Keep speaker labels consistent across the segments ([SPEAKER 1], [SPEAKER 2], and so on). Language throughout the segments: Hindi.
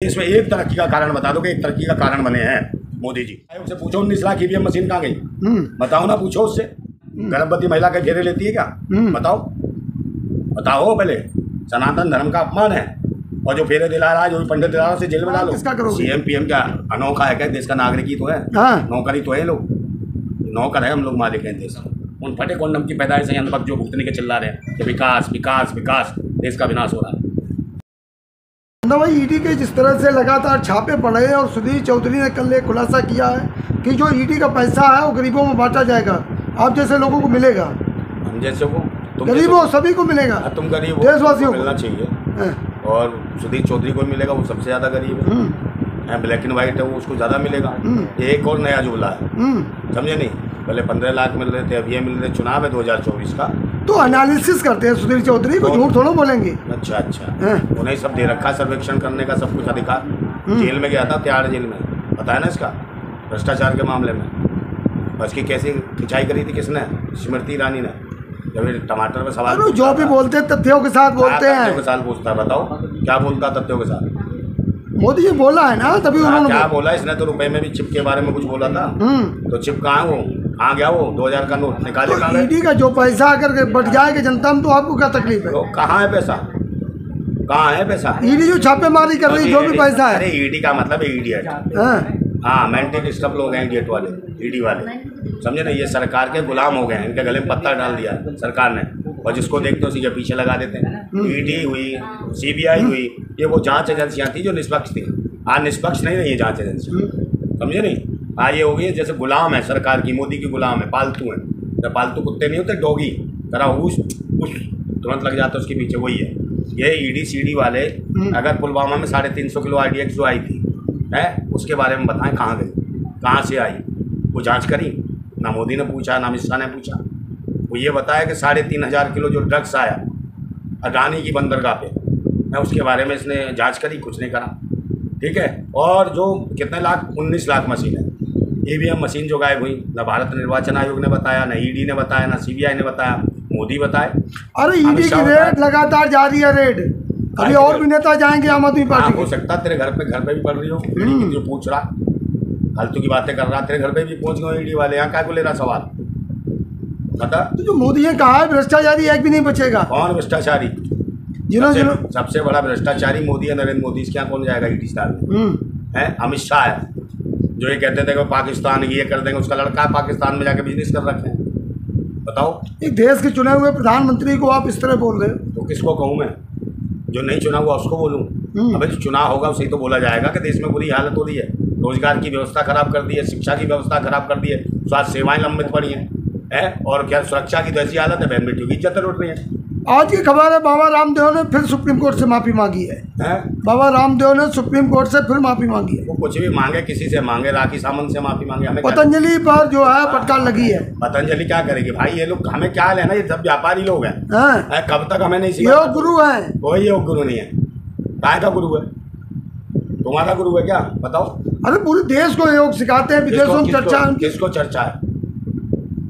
[SPEAKER 1] इसमें एक तरक्की का कारण बता दो कि एक तरक्की का कारण बने हैं मोदी जी। उससे पूछो 19 लाख ईवीएम मशीन कहाँ गई? बताओ ना, पूछो उससे। गर्भवती महिला के घेरे लेती है क्या? बताओ पहले। सनातन धर्म का अपमान है। और जो फेरे दिला रहा है, जो पंडित दिला रहा है, उसे जेल में डालो। सीएम पीएम क्या अनोखा है क्या? देश का नागरिक ही तो है। नौकरी तो है, लोग नौकर है, हम लोग मालिक हैं देश। उन फटे कॉन्डम की पैदाइश है जो भुगतने के चिल्ला रहे हैं कि विकास विकास विकास, देश का विनाश हो रहा है।
[SPEAKER 2] भाई ईडी के जिस तरह से लगातार छापे पड़े और सुधीर चौधरी ने कल एक खुलासा किया है कि जो ईडी का पैसा है वो गरीबों में बांटा जाएगा, आप जैसे लोगों को मिलेगा।
[SPEAKER 1] हम जैसे को,
[SPEAKER 2] गरीबों सभी को मिलेगा।
[SPEAKER 1] तुम गरीब हो,
[SPEAKER 2] देशवासियों
[SPEAKER 1] को मिलना चाहिए। और सुधीर चौधरी को मिलेगा, वो सबसे ज्यादा गरीब है। ब्लैक एंड व्हाइट है, वो उसको ज्यादा मिलेगा। एक और नया जुमला है, समझे नहीं? पहले 15 लाख मिल रहे थे, अब ये मिल रहे। चुनाव है 2024 का,
[SPEAKER 2] तो एनालिसिस करते हैं सुधीर चौधरी को, झूठ थोड़ा बोलेंगे।
[SPEAKER 1] अच्छा उन्हें सब दे रखा, सर्वेक्षण करने का सब कुछ अधिकार। जेल में गया था, तिहाड़ जेल में, पता है ना इसका, भ्रष्टाचार के मामले में। उसकी कैसी खिंचाई करी थी किसने? स्मृति ईरानी ने। जब टमाटर में सवाल
[SPEAKER 2] जो भी बोलते हैं तथ्यों के साथ बोलते हैं।
[SPEAKER 1] तथ्यों के साथ पूछता है, बताओ क्या बोलता तथ्यों के साथ?
[SPEAKER 2] मोदी जी बोला है ना, तभी उन्होंने
[SPEAKER 1] क्या बोला? इसने तो रुपए में भी चिप के बारे में कुछ बोला था। तो चिप कहाँ है? वो कहाँ गया? वो 2000 का नोट निकाले।
[SPEAKER 2] तो ईडी का जो पैसा अगर बट जाएगा जनता में, तो आपको क्या तकलीफ है?
[SPEAKER 1] तो कहाँ है पैसा? कहाँ है पैसा?
[SPEAKER 2] ईडी जो छापेमारी कर रही है, जो भी पैसा है।
[SPEAKER 1] अरे ईडी का मतलब है इडियट। हाँ, मेंटल स्टफ लोग हैं इडियट वाले, ईडी वाले, समझे ना? ये सरकार के गुलाम हो गए हैं, इनके गले में पत्थर डाल दिया सरकार ने। और जिसको देखते हो उसी के पीछे लगा देते हैं। ईडी हुई, सीबीआई हुई, ये वो जांच एजेंसियां थी जो निष्पक्ष थी। आज निष्पक्ष नहीं रही है जांच एजेंसियां, समझे नहीं? आज ये हो गई जैसे गुलाम है सरकार की, मोदी की गुलाम है, पालतू है। जब पालतू कुत्ते नहीं होते, डॉगी करा उस तुरंत लग जाता है उसके पीछे, वही है ये ईडी सीडी वाले। अगर पुलवामा में 350 किलो RDX जो आई थी है, उसके बारे में बताएं, कहाँ गई, कहाँ से आई? वो जांच करी? ना मोदी ने पूछा, ना अमित शाह ने पूछा। वो ये बताया कि 3500 किलो जो ड्रग्स आया अडानी की बंदरगाह पे, मैं उसके बारे में इसने जांच करी? कुछ नहीं करा, ठीक है। और जो कितने लाख, 19 लाख मशीन है, ईवीएम मशीन जो गायब हुई, ना भारत निर्वाचन आयोग ने बताया, ना ईडी ने बताया, ना सीबीआई ने बताया, मोदी बताए।
[SPEAKER 2] अरे ईडी की रेड लगातार जारी है, रेड अभी और भी नेता जाएंगे आम आदमी पार्टी।
[SPEAKER 1] हो सकता है तेरे घर पे भी पड़ रही हो, जो पूछ रहा फालतू की बातें कर रहा, तेरे घर पे भी पहुंच गए ईडी वाले। यहाँ क्या को ले रहा सवाल बता? तो
[SPEAKER 2] जो मोदी ने कहा है भ्रष्टाचारी एक भी नहीं बचेगा।
[SPEAKER 1] कौन भ्रष्टाचारी? जिन्होंने सबसे बड़ा भ्रष्टाचारी मोदी है, नरेंद्र मोदी। इसके यहाँ कौन जाएगा ईडी स्टार में? है अमित शाह है, जो ये कहते थे कि पाकिस्तान ये कर देंगे, उसका लड़का है पाकिस्तान में जाके बिजनेस कर रखे हैं। बताओ,
[SPEAKER 2] एक देश के चुने हुए प्रधानमंत्री को आप इस तरह बोल रहे हो?
[SPEAKER 1] तो किसको कहूँ मैं? जो नहीं चुना हुआ उसको बोलूँ? अबे जो चुनाव होगा उसे तो बोला जाएगा कि देश में बुरी हालत हो रही है, रोजगार की व्यवस्था खराब कर दी है, शिक्षा की व्यवस्था खराब कर दी है, स्वास्थ्य सेवाएं लंबित पड़ी हैं, और क्या सुरक्षा की तो ऐसी हालत है, बहन बेटियों की इज्जतें लुट रही हैं।
[SPEAKER 2] आज की खबर है, बाबा रामदेव ने फिर सुप्रीम कोर्ट से माफी मांगी है। बाबा रामदेव ने सुप्रीम कोर्ट से फिर माफी मांगी है।
[SPEAKER 1] वो कुछ भी मांगे, किसी से मांगे, राखी सावंत से माफी मांगे, हमें
[SPEAKER 2] पतंजलि पर जो है फटकार लगी है।
[SPEAKER 1] पतंजलि क्या करेगी भाई? ये लोग हमें क्या लेना, ये सब व्यापारी लोग हैं। कब तक हमें नहीं
[SPEAKER 2] सिखाया? योग गुरु है,
[SPEAKER 1] कोई योग गुरु नहीं है। काय का गुरु है? तुम्हारा गुरु है क्या? बताओ।
[SPEAKER 2] अरे पूरे देश को योग सिखाते हैं, विदेशों में चर्चा।
[SPEAKER 1] किसको चर्चा है?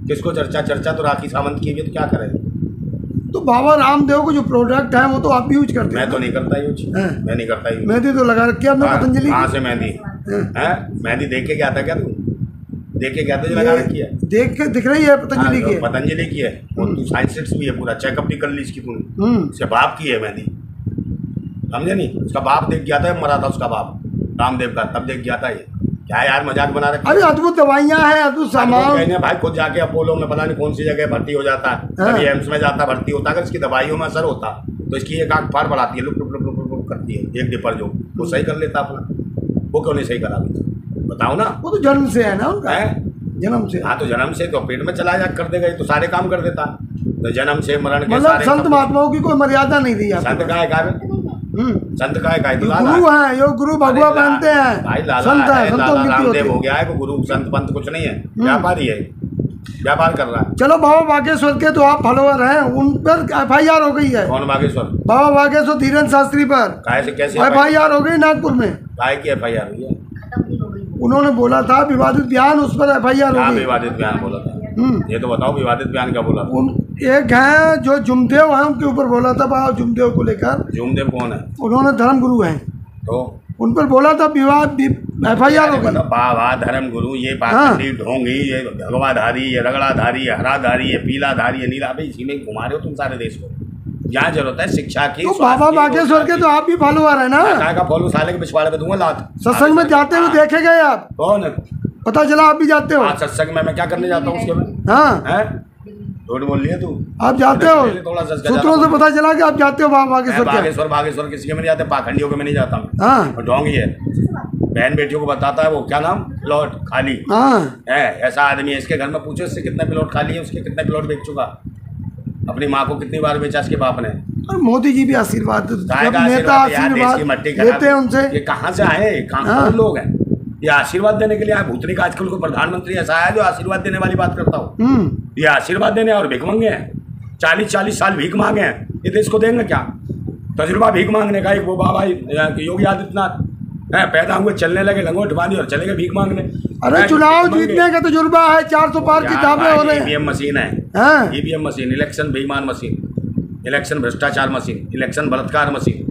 [SPEAKER 1] किसको चर्चा? चर्चा तो राखी सावंत की भी, तो क्या करें?
[SPEAKER 2] तो बाबा रामदेव को जो प्रोडक्ट है वो तो आप यूज करते हैं।
[SPEAKER 1] मैं तो नहीं करता यूज, मैं नहीं करता यूज।
[SPEAKER 2] मेहंदी तो लगा रखी है आपने पतंजलि?
[SPEAKER 1] कहाँ से मेहंदी? मेहंदी देख के क्या था? क्या तू देख के क्या था जो लगा रखी है?
[SPEAKER 2] देख के दिख रही है पतंजलि की।
[SPEAKER 1] पतंजलि की है, और तू साइंस भी है, पूरा चेकअप भी कर ली इसकी तूने। उसके बाप की है मेहंदी, समझे नहीं? उसका बाप देख गया था, मरा था उसका बाप रामदेव का, तब देख गया था। ये क्या यार मजाक बना रहे?
[SPEAKER 2] अरे अद्भुत दवाइयाँ हैं, अद्भुत सामान।
[SPEAKER 1] भाई खुद जाके अपोलो में पता नहीं कौन सी जगह भर्ती हो जाता है, कभी एम्स में जाता भर्ती होता। अगर इसकी दवाइयों में असर होता तो इसकी एक आंख फाड़ बढ़ाती है, look look look look look करती है, एक डिपर जो वो सही कर लेता अपना। वो क्यों नहीं सही करा? बताओ ना।
[SPEAKER 2] वो तो जन्म से है ना उनका, जन्म से।
[SPEAKER 1] हाँ, तो जन्म से तो पेट में चला जा कर देगा, तो सारे काम कर देता। तो जन्म से मरण के
[SPEAKER 2] मतलब संत महात्माओं की कोई मर्यादा नहीं दी।
[SPEAKER 1] संत का है, संत का है,
[SPEAKER 2] गुरु है, योग गुरु भगवा पहनते हैं
[SPEAKER 1] भाई। लाला रामदेव हो गया है, गुरु संत पंत कुछ नहीं है, व्यापारी है, व्यापार कर रहा है।
[SPEAKER 2] चलो बाबा बागेश्वर के तो आप फॉलोअर हैं, उन पर FIR हो गई है।
[SPEAKER 1] कौन बागेश्वर?
[SPEAKER 2] बाबा बागेश्वर धीरेन्द्र शास्त्री पर
[SPEAKER 1] कैसे
[SPEAKER 2] FIR हो गई नागपुर में?
[SPEAKER 1] काय की FIR हुई है?
[SPEAKER 2] उन्होंने बोला था विवादित बयान, उस पर FIR हो गई।
[SPEAKER 1] विवादित बयान बोला था? ये तो बताओ, विवादित बयान क्या बोला?
[SPEAKER 2] एक है जो जुमदेव है, उनके ऊपर बोला था बाबा जुमदेव को लेकर।
[SPEAKER 1] जुमदेव कौन है?
[SPEAKER 2] उन्होंने धर्म गुरु हैं।
[SPEAKER 1] तो
[SPEAKER 2] उन पर बोला था विवाह FIR हो गई।
[SPEAKER 1] बाबा धर्म गुरु, ये पाखंडी ढोंगी, ये भगवाधारी, ये रगड़ाधारी, ये हराधारी, ये पीलाधारी, ये नीला, भाई इसी में घुमा रहे हो तुम सारे देश को। यहाँ जरूरत है शिक्षा की।
[SPEAKER 2] तो बाबा बागेश्वर के तो आप भी फॉलोअर है ना?
[SPEAKER 1] का फॉलो साले के पिछवाड़े पे दूंगा लात।
[SPEAKER 2] सत्संग में जाते हुए देखे गए आप?
[SPEAKER 1] कौन?
[SPEAKER 2] पता चला आप भी जाते हो?
[SPEAKER 1] सत्संग में मैं क्या करने जाता हूँ उसके में?
[SPEAKER 2] हाँ,
[SPEAKER 1] झूठ बोल रही है तू।
[SPEAKER 2] आप जाते हो? सूत्रों से पता चला कि आप जाते हो बाबा
[SPEAKER 1] बागेश्वर किसी के में नहीं जाते, पाखंडियों के में नहीं जाता मैं।
[SPEAKER 2] हाँ,
[SPEAKER 1] ढोंगी है, बहन बेटियों को बताता है वो क्या नाम, प्लॉट खाली है। ऐसा आदमी है, इसके घर में पूछो इससे कितने प्लॉट खाली है, उसके कितने प्लॉट बेच चुका, अपनी माँ को कितनी बार बेचा इसके बाप ने।
[SPEAKER 2] और मोदी जी भी आशीर्वाद नेता आशीर्वाद लेते हैं उनसे।
[SPEAKER 1] ये कहाँ से आए, कहाँ लोग हैं ये आशीर्वाद देने के लिए आए? भूतनी का आजकल को प्रधानमंत्री ऐसा है जो आशीर्वाद देने वाली बात करता हूँ। ये आशीर्वाद देने और भीख मांगे हैं, 40-40 साल भीख मांगे हैं, ये देश को देंगे क्या? तजुर्बा भीख मांगने का। एक वो बाबा योगी आदित्यनाथ है, पैदा हुए चलने लगे, लंगोट बांधी और चले गए भीख मांगने।
[SPEAKER 2] अरे चुनाव जीतने का तजुर्बा है, 400 पार किताबें हो रहे हैं।
[SPEAKER 1] EVM मशीन है, EVM मशीन, इलेक्शन बेईमान मशीन, इलेक्शन भ्रष्टाचार मशीन, इलेक्शन बलात्कार मशीन,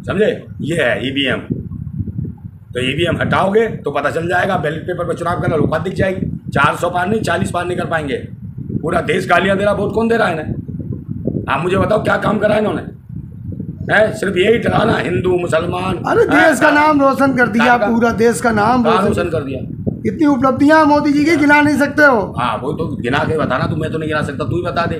[SPEAKER 1] समझे? ये है EVM। तो EVM हटाओगे तो पता चल जाएगा, बैलेट पेपर पर चुनाव करना औकात दिख जाएगी। 400 पार नहीं, 40 पार नहीं कर पाएंगे। पूरा देश गालियां दे रहा, वोट कौन दे रहा है इन्हें? आप मुझे बताओ क्या काम करा है इन्होंने? सिर्फ यही डराना, हिंदू मुसलमान।
[SPEAKER 2] अरे देश का नाम रोशन कर दिया, पूरा देश का नाम
[SPEAKER 1] रोशन कर दिया।
[SPEAKER 2] इतनी उपलब्धियां मोदी जी की गिना नहीं सकते हो।
[SPEAKER 1] हाँ वो तो गिना के बताना, तुम्हें तो नहीं गिना सकता, तू ही बता दे,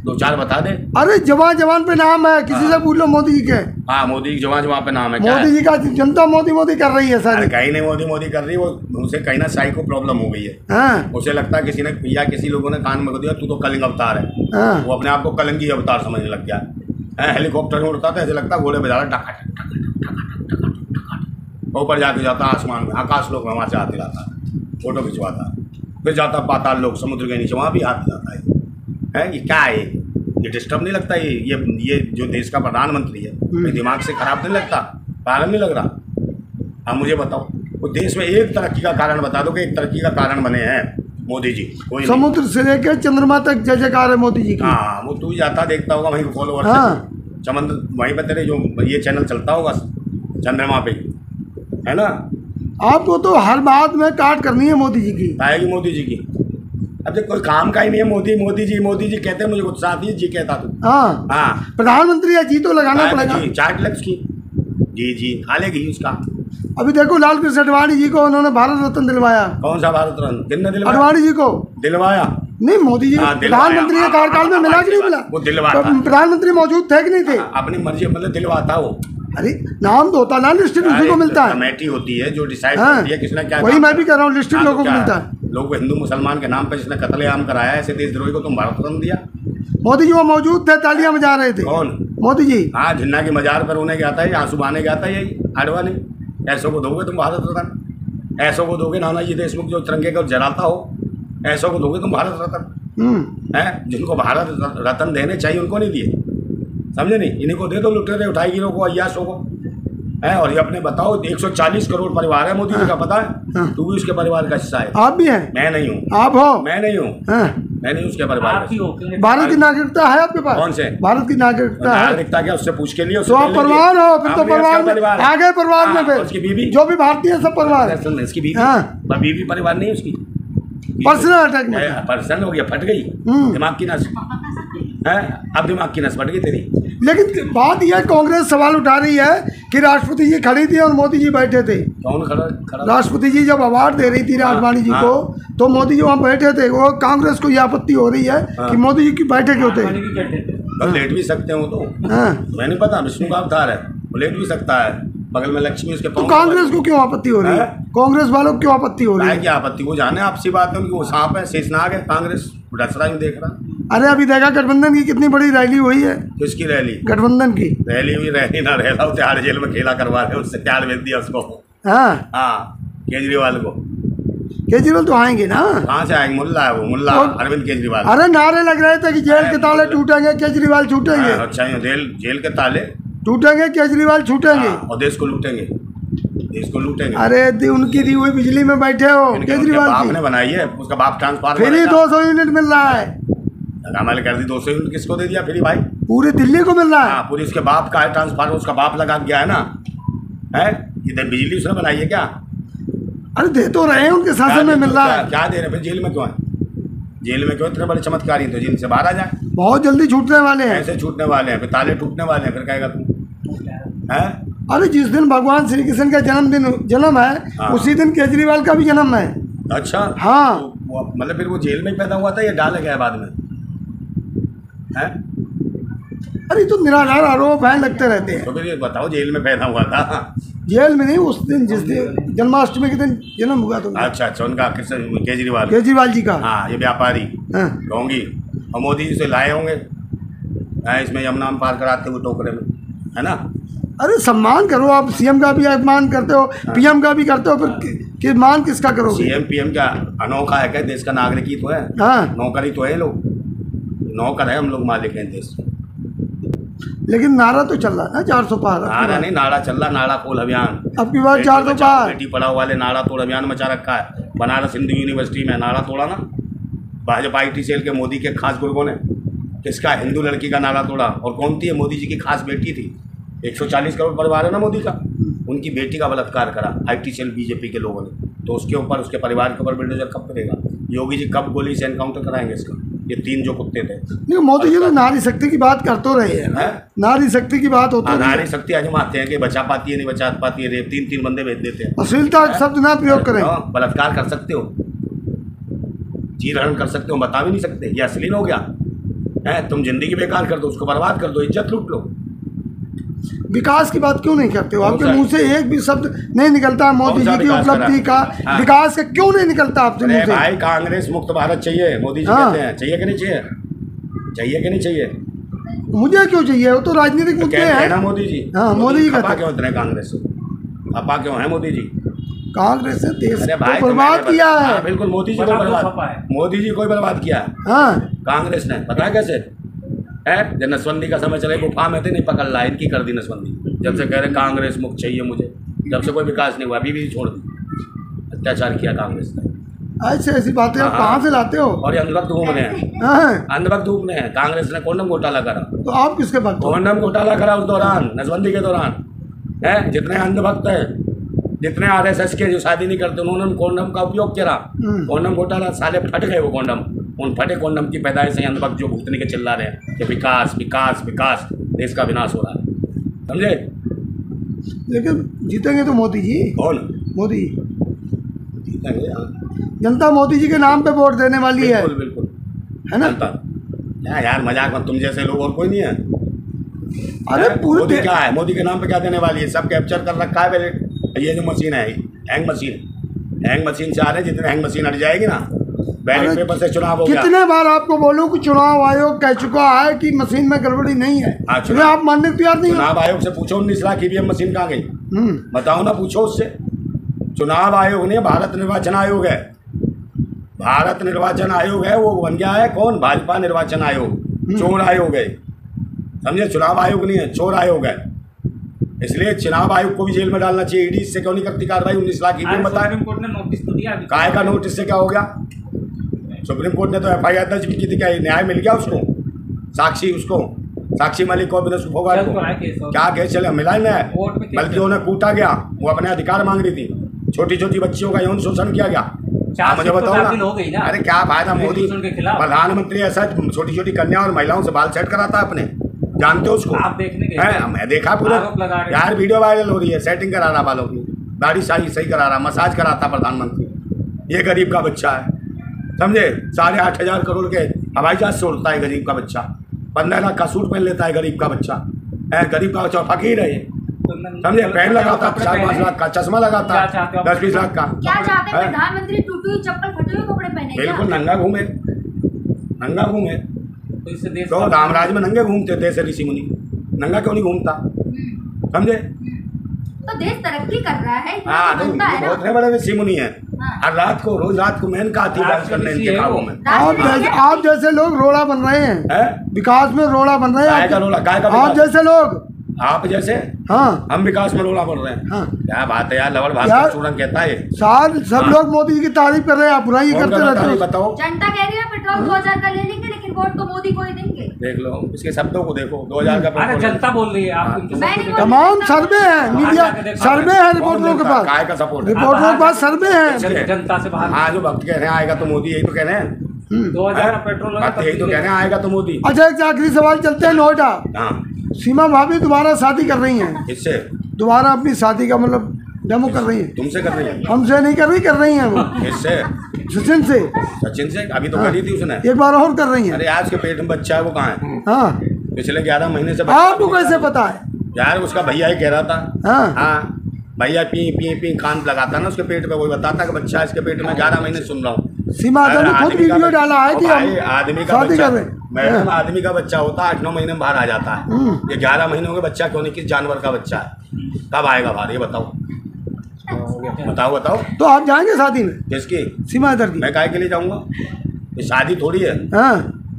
[SPEAKER 1] 2-4 बता दे।
[SPEAKER 2] अरे जवान जवान पे नाम है, किसी से पूछ लो मोदी जी के।
[SPEAKER 1] हाँ मोदी जवान जवान पे नाम है।
[SPEAKER 2] मोदी जी का जनता मोदी मोदी कर रही है सर।
[SPEAKER 1] कहीं नहीं मोदी मोदी कर रही, वो उसे कहीं ना साइको प्रॉब्लम हो गई है। उसे लगता है किसी ने या किसी लोगों ने कान में दिया तू तो कलिंग अवतार है। वो अपने आप को कलिंगी अवतार समझने लग गया। हेलीकॉप्टर में उड़ता था, ऐसे लगता घोड़े बजा रहा, ऊपर जाके जाता आसमान में, आकाश लोक में, वहाँ से हाथ हिलाता, फोटो खिंचवाता, फिर जाता पाताल लोक, समुद्र के नीचे, वहाँ भी हाथ हिलाता है। ये क्या है? ये डिस्टर्ब नहीं लगता? ये जो देश का प्रधानमंत्री है, दिमाग से खराब नहीं लगता? पागल नहीं लग रहा? अब मुझे बताओ, वो देश में एक तरक्की का कारण बता दो कि एक तरक्की का कारण बने हैं मोदी जी? कोई
[SPEAKER 2] समुद्र से लेकर चंद्रमा तक जय जयकार है मोदी जी की।
[SPEAKER 1] हाँ वो तू जाता देखता होगा, वहीं फॉलोअर चमंद्र, वहीं पर तेरे जो ये चैनल चलता होगा चंद्रमा पे, है ना?
[SPEAKER 2] आपको तो हर बात में काट करनी है मोदी जी की।
[SPEAKER 1] आएगी मोदी जी की? अब देख कोई काम का ही नहीं है। मोदी जी कहते हैं, मुझे गुस्सा आती है जी कहता तू। हाँ
[SPEAKER 2] प्रधानमंत्री है, जी तो लगाना पड़ेगा।
[SPEAKER 1] चाट लग उसकी, जी खा लेगी उसका।
[SPEAKER 2] अभी देखो लाल कृष्ण आडवाणी जी को उन्होंने भारत रत्न दिलवाया।
[SPEAKER 1] कौन सा भारत रत्न? किसने दिलवाया?
[SPEAKER 2] आडवाणी जी को
[SPEAKER 1] दिलवाया?
[SPEAKER 2] नहीं, मोदी जी प्रधानमंत्री के कार्यकाल में मिला कि नहीं मिला?
[SPEAKER 1] वो दिलवाता।
[SPEAKER 2] प्रधानमंत्री मौजूद थे कि नहीं थे?
[SPEAKER 1] अपनी मर्जी, मतलब दिलवाता वो।
[SPEAKER 2] अरे नाम तो होता ना, लिस्टेड उसी को मिलता है।
[SPEAKER 1] कमेटी होती है जो डिसाइड करती है किसने क्या।
[SPEAKER 2] वही मैं भी कर रहा हूँ, लिस्टेड लोगों को मिलता है।
[SPEAKER 1] लोग हिंदू मुसलमान के नाम पर जिसने कत्लेआम कराया, ऐसे देशद्रोही को तुम भारत रत्न दिया?
[SPEAKER 2] मोदी जी वो मौजूद थे, तालियां बजा रहे थे।
[SPEAKER 1] कौन?
[SPEAKER 2] मोदी जी।
[SPEAKER 1] हाँ, जिन्ना की मजार पर रोने गया था, आंसू बहाने गया था यही आडवाणी। ऐसों को दोगे तुम भारत रत्न? ऐसों को दोगे नानाजी देशमुख जो तिरंगे को जलाता हो, ऐसों को दोगे तुम भारत रत्न? है जिनको भारत रत्न देने चाहिए उनको नहीं दिए, समझे नहीं? इन्हीं को दे दो, लुटेरे उठाएगी को, अय्याशों को है। और ये अपने बताओ 140 करोड़ परिवार है मोदी जी का, पता है? तू भी उसके परिवार का हिस्सा है।
[SPEAKER 2] आप भी हैं?
[SPEAKER 1] मैं नहीं हूँ।
[SPEAKER 2] आप हो?
[SPEAKER 1] मैं नहीं हूँ। मैं नहीं उसके परिवार का।
[SPEAKER 2] भारत की नागरिकता है आपके पास?
[SPEAKER 1] कौन से?
[SPEAKER 2] भारत की नागरिकता है।
[SPEAKER 1] नागरिकता क्या? उससे पूछ के लिए।
[SPEAKER 2] तो आप परिवार हो, फिर तो परिवार आगे परिवार में, फिर
[SPEAKER 1] उसकी बीवी जो
[SPEAKER 2] भी भारतीय सब परिवार है।
[SPEAKER 1] इसकी बीवी परिवार नहीं उसकी,
[SPEAKER 2] पर्सनल अटैक में
[SPEAKER 1] पर्सनल हो गया, फट गई दिमाग की नस है। अब दिमाग की नस फट गई तेरी।
[SPEAKER 2] लेकिन बात यह कांग्रेस सवाल उठा रही है कि राष्ट्रपति जी खड़ी थी और मोदी जी बैठे थे।
[SPEAKER 1] कौन खड़ा?
[SPEAKER 2] राष्ट्रपति जी जब अवार्ड दे रही थी आडवाणी जी को, तो मोदी जी वहाँ बैठे थे। वो कांग्रेस को यह आपत्ति हो रही है कि मोदी जी की बैठे क्यों थे?
[SPEAKER 1] लेट भी सकते हो तो मैं नहीं पता, विष्णु का अवतार है, वो लेट भी सकता है। बगल में लक्ष्मी उसके।
[SPEAKER 2] तो कांग्रेस को क्यों आपत्ति हो रही है? कांग्रेस वालों को क्यों आपत्ति हो रही है?
[SPEAKER 1] क्या आपत्ति? वो जाने आपसी बात है, वो सांप है, शेषनाग है। कांग्रेस डसरा ही देख रहा।
[SPEAKER 2] अरे अभी देखा गठबंधन की कितनी बड़ी रैली हुई है।
[SPEAKER 1] किसकी रैली?
[SPEAKER 2] गठबंधन की
[SPEAKER 1] रैली हुई, रैली ना रैला, तिहाड़ जेल में खेला करवा रहे, उससे प्यार मिल दिया उसको। हाँ केजरीवाल को।
[SPEAKER 2] केजरीवाल तो आएंगे ना? कहाँ
[SPEAKER 1] से आएंगे? मुल्ला है वो, मुल्ला अरविंद केजरीवाल।
[SPEAKER 2] अरे नारे लग रहे थे कि जेल के ताले टूटेंगे, केजरीवाल छूटेंगे।
[SPEAKER 1] अच्छा, जेल के ताले
[SPEAKER 2] टूटेंगे, केजरीवाल छूटेंगे
[SPEAKER 1] और देश को लूटेंगे, देश को लूटेंगे।
[SPEAKER 2] अरे उनकी दी हुई बिजली में बैठे हो केजरीवाल
[SPEAKER 1] बाप ने बनाई है, उसका बाप ट्रांसफार्मर
[SPEAKER 2] फ्री 200 यूनिट मिल रहा है।
[SPEAKER 1] कमाल कर दी, 200 यूनिट किसको दे दिया फ्री भाई?
[SPEAKER 2] पूरे दिल्ली को मिल रहा है।
[SPEAKER 1] पूरी उसके बाप का है ट्रांसफार्मर, उसका बाप लगा गया है ना। है इधर बिजली उसने बनाई है क्या?
[SPEAKER 2] अरे दे तो रहे हैं, उनके शासन में मिल रहा है।
[SPEAKER 1] क्या दे रहे हैं? फिर जेल में क्यों है? जेल में क्यों इतने बड़े चमत्कारी? तो जेल से बाहर आ जाए।
[SPEAKER 2] बहुत जल्दी छूटने वाले हैं।
[SPEAKER 1] ऐसे छूटने वाले हैं, फिर ताले टूटने वाले हैं, फिर कहेगा तू है?
[SPEAKER 2] अरे जिस दिन भगवान श्री कृष्ण का जन्म है,
[SPEAKER 1] हाँ।
[SPEAKER 2] उसी दिन केजरीवाल का भी जन्म है।
[SPEAKER 1] अच्छा
[SPEAKER 2] हाँ।
[SPEAKER 1] तो मतलब फिर वो जेल में ही पैदा हुआ था या डाला गया बाद में? है?
[SPEAKER 2] अरे तो निराधार आरोप हैं, लगते रहते हैं।
[SPEAKER 1] तो फिर ये बताओ, जेल में पैदा हुआ था?
[SPEAKER 2] जेल में नहीं, उस दिन जिस दिन जन्माष्टमी के दिन जन्म हुआ था।
[SPEAKER 1] अच्छा उनका केजरीवाल
[SPEAKER 2] जी का।
[SPEAKER 1] हाँ, ये व्यापारी
[SPEAKER 2] हाँ।
[SPEAKER 1] ढोंगी, और मोदी जी से लाए होंगे इसमें यमुना में पार कराते हुए टोकरे में, है ना?
[SPEAKER 2] अरे सम्मान करो, आप सीएम का भी अपमान करते हो, पीएम का भी करते हो, फिर मान किसका करोगे?
[SPEAKER 1] सीएम पीएम क्या अनोखा है क्या? देश का नागरिक ही तो है।
[SPEAKER 2] हाँ।
[SPEAKER 1] नौकर ही तो है लोग, नौकर है हम लोग, मालिक हैं देश।
[SPEAKER 2] लेकिन नारा तो चल रहा है ना 400 पार।
[SPEAKER 1] नारा नहीं, नारा चल रहा, नारा खोल अभियान।
[SPEAKER 2] अब की बार 400 पार,
[SPEAKER 1] बेटी पढ़ाओ वाले नारा तोड़ अभियान मचा रखा है। बनारस हिंदू यूनिवर्सिटी में नारा तोड़ा ना भाजपा IT सेल के मोदी के खास गुर्गों ने। किसका? हिंदू लड़की का नारा तोड़ा। और कौन थी? मोदी जी की खास बेटी थी। 140 करोड़ परिवार है ना मोदी का, उनकी बेटी का बलात्कार करा IT सेल बीजेपी के लोगों ने। तो उसके ऊपर, उसके परिवार के ऊपर बिल्डोजर कब करेगा? योगी जी कब गोली से एनकाउंटर कराएंगे इसका? ये 3 जो कुत्ते थे।
[SPEAKER 2] नहीं, मोदी जी तो नारी शक्ति की बात कर तो रहे हैं। नारी शक्ति की बात होती है।
[SPEAKER 1] नारी शक्ति आजमाते हैं कि बचा पाती है नहीं बचा पाती है। 3 बंदे भेज देते हैं।
[SPEAKER 2] अश्लीलता शब्द ना प्रयोग करें।
[SPEAKER 1] बलात्कार कर सकते हो, चीरहरण कर सकते हो, बता भी नहीं सकते। ये अश्लील हो गया है? तुम जिंदगी बेकार कर दो, उसको बर्बाद कर दो, इज्जत लूट लो।
[SPEAKER 2] विकास की बात क्यों नहीं करते हो? आपके मुंह से एक भी शब्द नहीं निकलता मोदी जी की उपलब्धि का, विकास का क्यों नहीं निकलता आपके मुंह से?
[SPEAKER 1] भाई कांग्रेस मुक्त भारत चाहिए, मोदी जी कहते हैं। चाहिए कि नहीं चाहिए? चाहिए कि नहीं चाहिए?
[SPEAKER 2] मुझे क्यों चाहिए? वो तो राजनीतिक मुद्दे हैं
[SPEAKER 1] ना मोदी जी।
[SPEAKER 2] हाँ, मोदी जी
[SPEAKER 1] खपा क्यों इतने कांग्रेस? खपा क्यों है मोदी जी?
[SPEAKER 2] कांग्रेस ने देश को
[SPEAKER 1] भाई
[SPEAKER 2] बर्बाद किया है।
[SPEAKER 1] बिल्कुल, मोदी जी को बर्बाद, मोदी जी को बर्बाद किया है।
[SPEAKER 2] हाँ,
[SPEAKER 1] कांग्रेस ने। पता है कैसे है? जब नसबंदी का समय चले, गुफा में थे, नहीं पकड़ ला, इनकी कर दी नसबंदी। जब से कह रहे कांग्रेस मुक्त चाहिए मुझे, जब से कोई विकास नहीं हुआ। अभी भी छोड़ दी, अत्याचार किया कांग्रेस ने।
[SPEAKER 2] ऐसी बातें आप कहाँ से लाते हो?
[SPEAKER 1] और ये अंधभक्त घूम रहे हैं, अंधभक्त घूम रहे हैं। कांग्रेस ने कॉन्डम घोटाला करा,
[SPEAKER 2] तो आप किसके भक्त?
[SPEAKER 1] कॉन्डम घोटाला करा उस दौरान, नसबंदी के दौरान। है जितने अंधभक्त है, जितने RSS के जो शादी नहीं करते, उन्होंने कॉन्डम का उपयोग करा। कॉन्डम घोटाला, साले फट गए वो कॉन्डम। उन फटे कॉन्डम की पैदाइश से अंधभक्त जो भूतनी के चिल्ला रहे हैं कि विकास विकास विकास, देश का विनाश हो रहा है। समझे?
[SPEAKER 2] लेकिन जीतेंगे तो मोदी जी।
[SPEAKER 1] कौन?
[SPEAKER 2] मोदी
[SPEAKER 1] जीतेंगे।
[SPEAKER 2] जनता मोदी जी के नाम पे वोट देने वाली है।
[SPEAKER 1] बिल्कुल बिल्कुल,
[SPEAKER 2] है ना?
[SPEAKER 1] जनता यार मजाक मत, तुम जैसे लोग और कोई नहीं है।
[SPEAKER 2] अरे पूरे
[SPEAKER 1] मोदी क्या है? मोदी के नाम पे क्या देने वाली है? सब कैप्चर कर रखा है पहले। ये जो मशीन है, हैंग मशीन से आ रहे हैं। जितने हैंग मशीन हट जाएगी ना, बैलेट पेपर से चुनाव हो गया।
[SPEAKER 2] कितने बार आपको बोलूं कि चुनाव आयोग कह चुका है कि मशीन में गड़बड़ी नहीं है। आप मानने को तैयार नहीं हो।
[SPEAKER 1] चुनाव आयोग से पूछो 19 लाख EVM मशीन कहाँ गई? बताओ ना, पूछो उससे। चुनाव आयोग नहीं, भारत निर्वाचन आयोग है। भारत निर्वाचन आयोग है, वो बन गया है कौन? भाजपा निर्वाचन आयोग। चोर आयोग है, समझे? चुनाव आयोग नहीं है, चोर आयोग है। इसलिए चुनाव आयोग को भी जेल में डालना चाहिए। ED इससे क्यों नहीं करती कार्रवाई? 19 लाख EVM बताए।
[SPEAKER 3] सुप्रीम कोर्ट ने नोटिस तो दिया।
[SPEAKER 1] काय का नोटिस से क्या हो गया? सुप्रीम कोर्ट ने तो FIR दर्ज की थी। क्या न्याय मिल गया उसको? साक्षी मलिक को, विनोद फोगाट को क्या केस चले? मिला ही न्याय, बल्कि उन्हें कूटा गया। वो अपने अधिकार मांग रही थी। छोटी छोटी बच्चियों का यौन शोषण किया गया। मुझे बताओ ना, अरे क्या फायदा? मोदी प्रधानमंत्री ऐसा छोटी छोटी कन्या और महिलाओं से बाल सेट कराता है अपने, जानते हो उसको?
[SPEAKER 3] आप देखने गए?
[SPEAKER 1] मैं देखा पूरा यार, वीडियो वायरल हो रही है। सेटिंग करा रहा बालों की, दाढ़ी सही करा रहा, मसाज कराता प्रधानमंत्री। ये गरीब का बच्चा है, समझे? 8,500 करोड़ के हवाई जहाज से उड़ता है गरीब का बच्चा। 15 लाख का सूट पहन लेता है गरीब का बच्चा। गरीब का बच्चा फकीर है, समझे? पेन लगाता, 4-5 लाख का चश्मा लगाता, 10-20 लाख का।
[SPEAKER 4] क्या चाहते हैं प्रधानमंत्री? टूटी हुई चप्पल, फटे हुए कपड़े पहने?
[SPEAKER 1] बिल्कुल, नंगा घूमे। तो रामराज में नंगे घूमते थे ऐसे ऋषि मुनि, नंगा क्यों नहीं घूमता? समझे?
[SPEAKER 4] तो देश तरक्की कर रहा है।
[SPEAKER 1] हाँ, बहुत बड़े ऋषि मुनि है। हर रात को, रोज रात को मेनका आती है करने इनके कामों में।
[SPEAKER 2] आप जैसे लोग रोड़ा बन रहे हैं, विकास में रोड़ा बन रहे हैं। आप जैसे लोग,
[SPEAKER 1] आप जैसे,
[SPEAKER 2] हाँ,
[SPEAKER 1] हम विकास में रोड़ा बन रहे हैं। हाँ। क्या बात है यार, लवल भास्कर स्टूडेंट कहता है सब
[SPEAKER 2] लोग मोदी जी की तारीफ कर रहे हैं, आप बुराई करते रहते हो।
[SPEAKER 1] बताओ।
[SPEAKER 4] जनता कह रही है पेट्रोल 2000 का ले लेंगे, लेकिन वोट तो मोदी को ही देंगे।
[SPEAKER 1] देख लो इसके शब्दों को देखो, 2000 का
[SPEAKER 3] अरे
[SPEAKER 1] पेट्रोल।
[SPEAKER 3] जनता बोल रही है आप उनके
[SPEAKER 4] मैं नहीं
[SPEAKER 3] शब्दों
[SPEAKER 4] बोल-
[SPEAKER 2] तमाम सर्वे है, मीडिया सर्वे है रिपोर्टरों के पास,
[SPEAKER 1] काय का सपोर्ट है?
[SPEAKER 2] रिपोर्टरों के पास सर्वे है।
[SPEAKER 3] के- जनता से बाहर
[SPEAKER 1] हाँ जो भक्त कह रहे हैं आएगा तो मोदी, यही तो कह रहे हैं।
[SPEAKER 3] 2000 का पेट्रोल लगा,
[SPEAKER 1] भक्त यही तो कह रहे हैं आएगा तो मोदी।
[SPEAKER 2] अच्छा एक आखिरी सवाल चलते हैं नोएडा।
[SPEAKER 1] हाँ
[SPEAKER 2] सीमा भाभी दोबारा शादी कर रही हैं,
[SPEAKER 1] इससे
[SPEAKER 2] दोबारा अपनी शादी का मतलब डेमो कर रही हैं।
[SPEAKER 1] तुमसे कर रही है,
[SPEAKER 2] हमसे नहीं कर रही हैं वो,
[SPEAKER 1] इससे
[SPEAKER 2] सचिन से
[SPEAKER 1] सचिन से अभी तो करी थी उसने।
[SPEAKER 2] एक बार और कर रही हैं।
[SPEAKER 1] अरे आज के पेट में बच्चा है वो कहाँ है?
[SPEAKER 2] हाँ
[SPEAKER 1] पिछले 11 महीने से बच्चा
[SPEAKER 2] आपको कैसे पता है?
[SPEAKER 1] यार उसका भैया ही कह रहा था।
[SPEAKER 2] हाँ
[SPEAKER 1] हाँ भैया पी कान लगाता ना उसके पेट पे, वही बताता कि बच्चा इसके पेट में 11 महीने सुन रहा हूँ।
[SPEAKER 2] सीमा आदम ने खुद
[SPEAKER 1] आदमी का
[SPEAKER 2] वीडियो डाला है कि
[SPEAKER 1] भाई,
[SPEAKER 2] हम
[SPEAKER 1] आदमी का
[SPEAKER 2] शादी
[SPEAKER 1] बच्चा,
[SPEAKER 2] कर रहे हैं।
[SPEAKER 1] मैडम आदमी का बच्चा होता है 8-9 महीने में बाहर आ जाता है। ये 11 महीनों का बच्चा क्यों नहीं? किस जानवर का बच्चा है? कब आएगा बाहर ये बताओ, बताओ बताओ।
[SPEAKER 2] तो आप जाएंगे शादी में?
[SPEAKER 1] किसकी?
[SPEAKER 2] सीमा दर की?
[SPEAKER 1] मैं काहे के लिए जाऊंगा? ये शादी थोड़ी है,
[SPEAKER 2] हाँ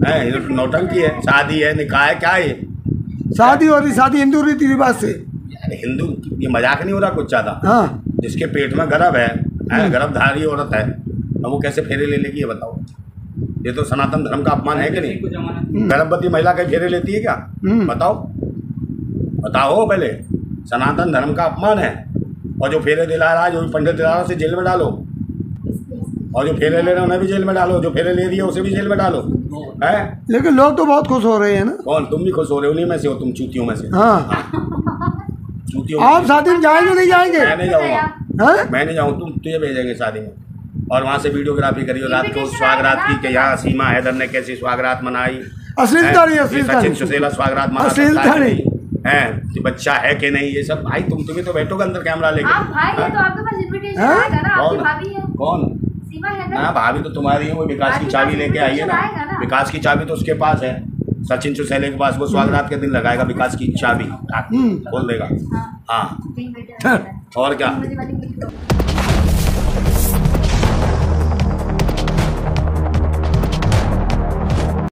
[SPEAKER 1] है नौटंकी है। शादी है, निकाह है, क्या है ये?
[SPEAKER 2] शादी हो रही, शादी हिंदू रीति रिवाज से।
[SPEAKER 1] यार हिंदू ये मजाक नहीं हो रहा कुछ ज़्यादा?
[SPEAKER 2] हाँ
[SPEAKER 1] जिसके पेट में गर्भ है, गर्भधारी औरत है, अब वो कैसे फेरे ले लेगी ये बताओ? ये तो सनातन धर्म का अपमान है कि नहीं? गर्भवती महिला कहीं फेरे लेती है क्या? बताओ बताओ पहले। सनातन धर्म का अपमान है। और जो फेरे दिला रहा है, जो पंडित दिला रहा है उसे जेल में डालो, और जो फेरे ले रहे हैं उन्हें भी जेल में डालो, जो फेरे ले रही है उसे भी जेल में डालो। है
[SPEAKER 2] लेकिन लोग तो बहुत खुश हो रहे हैं ना।
[SPEAKER 1] कौन? तुम भी खुश हो रहे हो? उन्हीं में से हो तुम, चूतियों में से।
[SPEAKER 2] हाँ
[SPEAKER 1] चूतियों
[SPEAKER 2] आप शादी में जाएंगे नहीं जाएंगे?
[SPEAKER 1] मैं नहीं जाऊँगा,
[SPEAKER 2] हाँ
[SPEAKER 1] मैं नहीं जाऊँ, तुझे भेजेंगे शादी में। और वहाँ से वीडियोग्राफी करियो रात को स्वागरात की, कि यहाँ सीमा हैदर ने कैसी स्वागरात मनाई।
[SPEAKER 2] अश्लीलता नहीं,
[SPEAKER 1] ये
[SPEAKER 2] अश्लीलता
[SPEAKER 1] सचिन
[SPEAKER 2] नहीं।
[SPEAKER 1] सुशीला स्वागरात मना
[SPEAKER 2] अश्लीलता
[SPEAKER 1] सकता है
[SPEAKER 2] नहीं।
[SPEAKER 1] कि है कि बच्चा है कि नहीं, ये सब भाई तुम्हें तो बैठोगे अंदर कैमरा लेके।
[SPEAKER 4] आप भाई है तो आपके पास इनविटेशन
[SPEAKER 2] हाँ?
[SPEAKER 4] आएगा ना, आपकी
[SPEAKER 1] कौन?
[SPEAKER 4] भाभी है
[SPEAKER 1] कौन?
[SPEAKER 4] सीमा है
[SPEAKER 1] हाँ भाभी तो तुम्हारी है, वो विकास की चाबी लेके आई है
[SPEAKER 4] आएगा
[SPEAKER 1] ना।
[SPEAKER 4] ना।
[SPEAKER 1] विकास की चाबी तो उसके पास है, सचिन सुशीला के पास। वो स्वागरात के दिन लगाएगा विकास की चाबी, खोल देगा। हाँ
[SPEAKER 4] कहीं बैठे
[SPEAKER 1] और क्या?
[SPEAKER 4] रहते हैं।